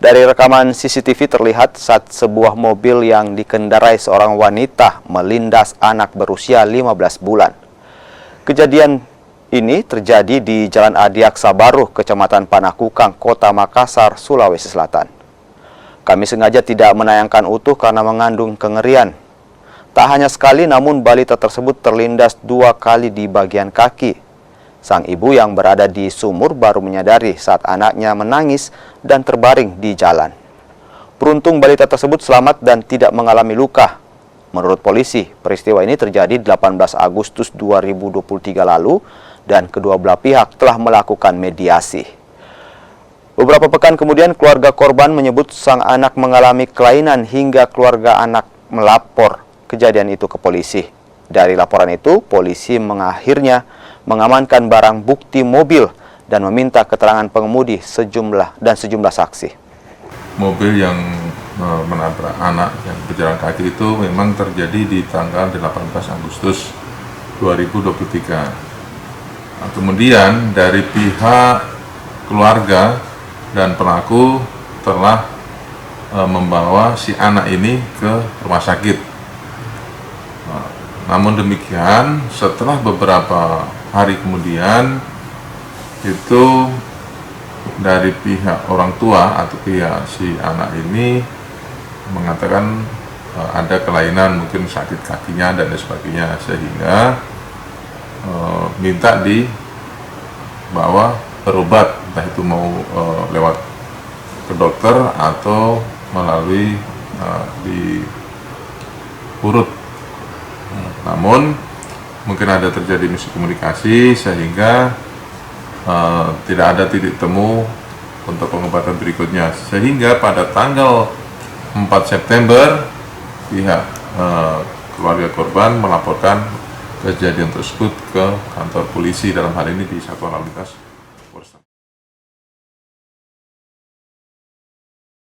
Dari rekaman CCTV terlihat saat sebuah mobil yang dikendarai seorang wanita melindas anak berusia 15 bulan. Kejadian ini terjadi di Jalan Adiaksa Baru, Kecamatan Panakukang, Kota Makassar, Sulawesi Selatan. Kami sengaja tidak menayangkan utuh karena mengandung kengerian. Tak hanya sekali, namun balita tersebut terlindas 2 kali di bagian kaki. Sang ibu yang berada di sumur baru menyadari saat anaknya menangis dan terbaring di jalan. Beruntung balita tersebut selamat dan tidak mengalami luka. Menurut polisi, peristiwa ini terjadi 18 Agustus 2023 lalu dan kedua belah pihak telah melakukan mediasi. Beberapa pekan kemudian keluarga korban menyebut sang anak mengalami kelainan hingga keluarga anak melapor kejadian itu ke polisi. Dari laporan itu, polisi akhirnya mengamankan barang bukti mobil dan meminta keterangan pengemudi sejumlah saksi. Mobil yang menabrak anak yang berjalan kaki itu memang terjadi di tanggal 18 Agustus 2023. Nah, kemudian dari pihak keluarga dan pelaku telah membawa si anak ini ke rumah sakit. Namun demikian, setelah beberapa hari kemudian, itu dari pihak orang tua atau pihak si anak ini mengatakan ada kelainan, mungkin sakit kakinya dan sebagainya, sehingga minta dibawa berobat, entah itu mau lewat ke dokter atau melalui di urut. Namun mungkin ada terjadi miskomunikasi sehingga tidak ada titik temu untuk pengobatan berikutnya, sehingga pada tanggal 4 September pihak keluarga korban melaporkan kejadian tersebut ke kantor polisi, dalam hal ini di Satuan Lalu Lintas